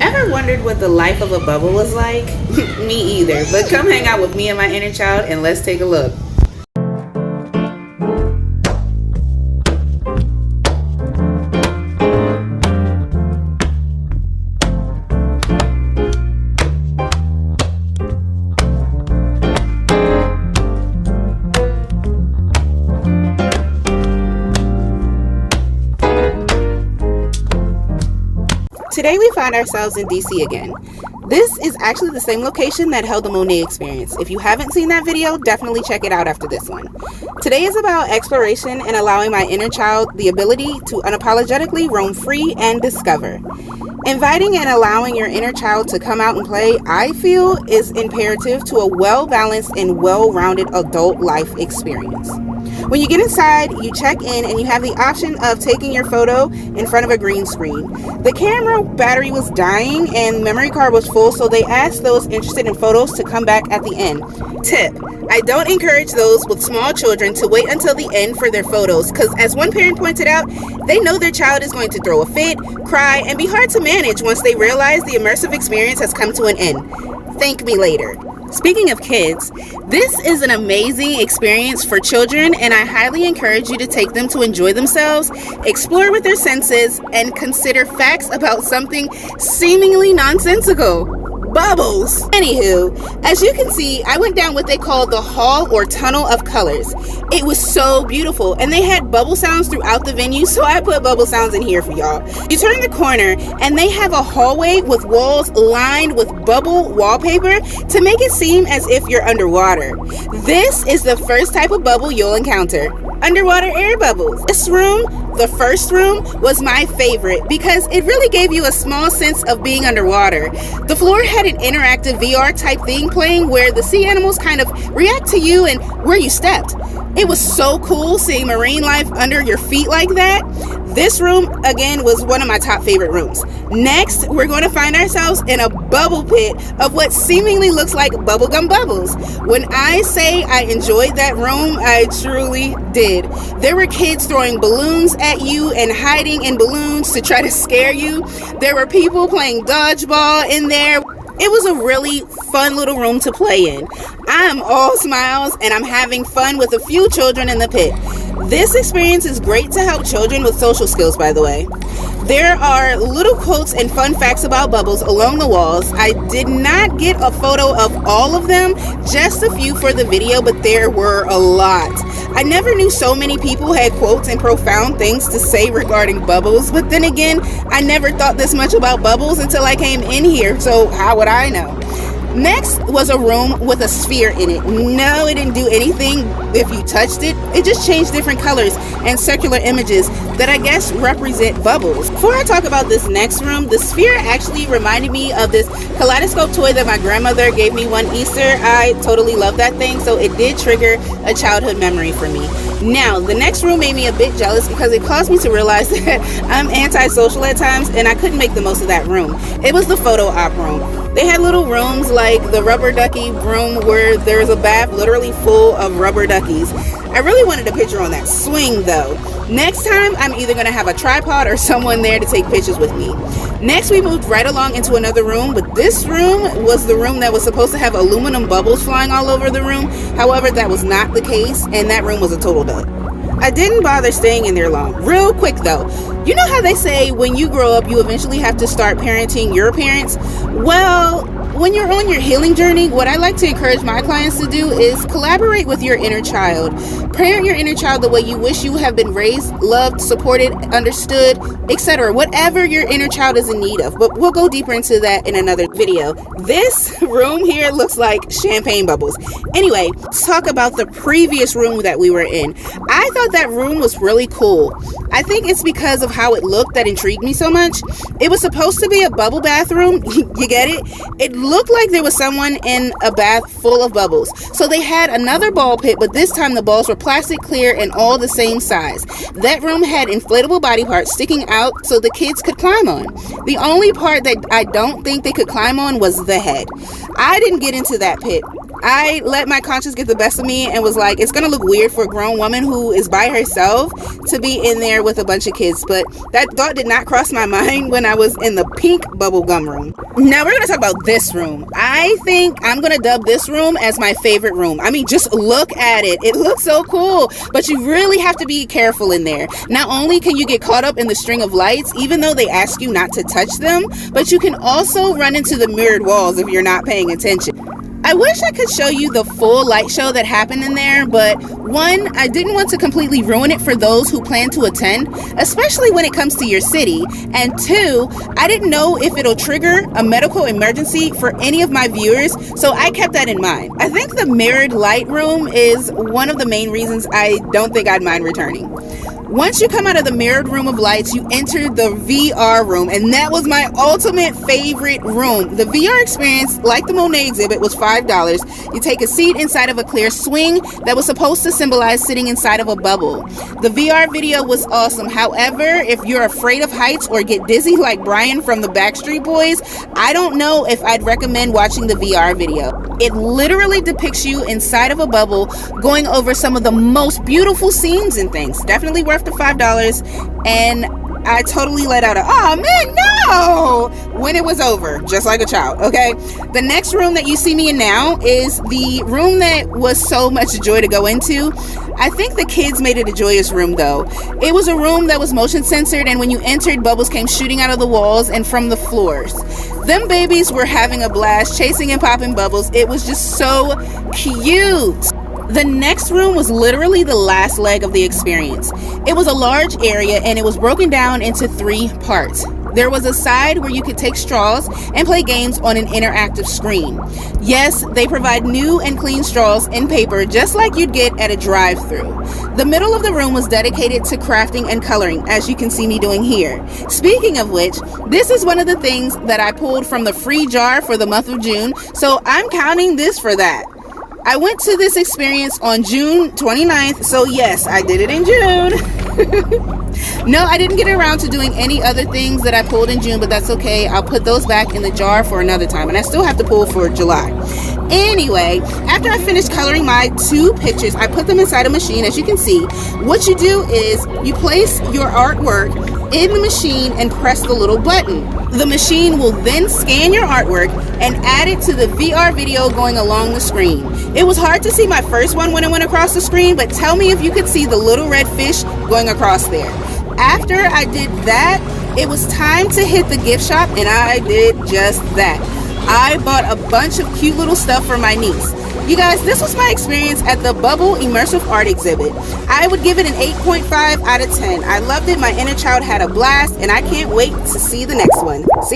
Ever wondered what the life of a bubble was like? Me either, but come hang out with me and my inner child and let's take a look. Today we find ourselves in DC again. This is actually the same location that held the Monet experience. If you haven't seen that video, definitely check it out after this one. Today is about exploration and allowing my inner child the ability to unapologetically roam free and discover. Inviting and allowing your inner child to come out and play, I feel, is imperative to a well-balanced and well-rounded adult life experience. When you get inside, you check in and you have the option of taking your photo in front of a green screen. The camera battery was dying and memory card was full, so they asked those interested in photos to come back at the end. Tip: I don't encourage those with small children to wait until the end for their photos, because as one parent pointed out, they know their child is going to throw a fit, cry, and be hard to manage once they realize the immersive experience has come to an end. Thank me later. Speaking of kids, this is an amazing experience for children, and I highly encourage you to take them to enjoy themselves, explore with their senses, and consider facts about something seemingly nonsensical. Bubbles! Anywho, as you can see, I went down what they call the hall or tunnel of colors. It was so beautiful, and they had bubble sounds throughout the venue, so I put bubble sounds in here for y'all. You turn the corner, and they have a hallway with walls lined with bubble wallpaper to make it seem as if you're underwater. This is the first type of bubble you'll encounter: underwater air bubbles. This room, the first room, was my favorite because it really gave you a small sense of being underwater. The floor had an interactive VR type thing playing where the sea animals kind of react to you and where you stepped. It was so cool seeing marine life under your feet like that. This room, again, was one of my top favorite rooms. Next, we're going to find ourselves in a bubble pit of what seemingly looks like bubblegum bubbles. When I say I enjoyed that room, I truly did. There were kids throwing balloons at you and hiding in balloons to try to scare you. There were people playing dodgeball in there. It was a really fun little room to play in. I'm all smiles and I'm having fun with a few children in the pit. This experience is great to help children with social skills, by the way. There are little quotes and fun facts about bubbles along the walls. I did not get a photo of all of them, just a few for the video, but there were a lot. I never knew so many people had quotes and profound things to say regarding bubbles, but then again, I never thought this much about bubbles until I came in here, so how would I know? Next was a room with a sphere in it. No, it didn't do anything if you touched it. It just changed different colors and circular images that I guess represent bubbles. Before I talk about this next room, the sphere actually reminded me of this kaleidoscope toy that my grandmother gave me one Easter. I totally love that thing, so it did trigger a childhood memory for me. Now, the next room made me a bit jealous because it caused me to realize that I'm antisocial at times and I couldn't make the most of that room. It was the photo op room. They had little rooms like the rubber ducky room where there's a bath literally full of rubber duckies. I really wanted a picture on that swing though. Next time, I'm either going to have a tripod or someone there to take pictures with me. Next, we moved right along into another room, but this room was the room that was supposed to have aluminum bubbles flying all over the room. However, that was not the case, and that room was a total dud. I didn't bother staying in there long. Real quick though, you know how they say when you grow up, you eventually have to start parenting your parents? Well, when you're on your healing journey, what I like to encourage my clients to do is collaborate with your inner child. Parent your inner child the way you wish you have been raised, loved, supported, understood, etc. Whatever your inner child is in need of. But we'll go deeper into that in another video. This room here looks like champagne bubbles. Anyway, let's talk about the previous room that we were in. I thought that room was really cool. I think it's because of how it looked that intrigued me so much. It was supposed to be a bubble bathroom. You get it? It looked like there was someone in a bath full of bubbles. So they had another ball pit, but this time the balls were plastic clear and all the same size. That room had inflatable body parts sticking out so the kids could climb on. The only part that I don't think they could climb on was the head. I didn't get into that pit. I let my conscience get the best of me and was like, it's gonna look weird for a grown woman who is by herself to be in there with a bunch of kids. But that thought did not cross my mind when I was in the pink bubblegum room. Now we're gonna talk about this room. I think I'm gonna dub this room as my favorite room. I mean, just look at it. It looks so cool, but you really have to be careful in there. Not only can you get caught up in the string of lights, even though they ask you not to touch them, but you can also run into the mirrored walls if you're not paying attention. I wish I could show you the full light show that happened in there, but one, I didn't want to completely ruin it for those who plan to attend, especially when it comes to your city, and two, I didn't know if it'll trigger a medical emergency for any of my viewers, so I kept that in mind. I think the mirrored light room is one of the main reasons I don't think I'd mind returning. Once you come out of the mirrored room of lights, you enter the VR room, and that was my ultimate favorite room. The VR experience, like the Monet exhibit, was $5. You take a seat inside of a clear swing that was supposed to symbolize sitting inside of a bubble. The VR video was awesome. However, if you're afraid of heights or get dizzy like Brian from the Backstreet Boys, I don't know if I'd recommend watching the VR video. It literally depicts you inside of a bubble going over some of the most beautiful scenes and things. Definitely worth the $5, and I totally let out a "oh man, no" when it was over, just like a child. Okay, the next room that you see me in now is the room that was so much joy to go into. I think the kids made it a joyous room though. It was a room that was motion censored, and when you entered, bubbles came shooting out of the walls and from the floors. Them babies were having a blast chasing and popping bubbles. It was just so cute. The next room was literally the last leg of the experience. It was a large area and it was broken down into 3 parts. There was a side where you could take straws and play games on an interactive screen. Yes, they provide new and clean straws and paper just like you'd get at a drive-thru. The middle of the room was dedicated to crafting and coloring, as you can see me doing here. Speaking of which, this is one of the things that I pulled from the free jar for the month of June, so I'm counting this for that. I went to this experience on June 29th, so yes, I did it in June. No, I didn't get around to doing any other things that I pulled in June, but that's okay. I'll put those back in the jar for another time, and I still have to pull for July. Anyway, after I finished coloring my 2 pictures, I put them inside a machine, as you can see. What you do is you place your artwork in the machine and press the little button. The machine will then scan your artwork and add it to the VR video going along the screen. It was hard to see my first one when it went across the screen, but tell me if you could see the little red fish going across there. After I did that, it was time to hit the gift shop, and I did just that. I bought a bunch of cute little stuff for my niece. You guys, this was my experience at the Bubble Immersive Art Exhibit. I would give it an 8.5 out of 10. I loved it. My inner child had a blast, and I can't wait to see the next one. See ya.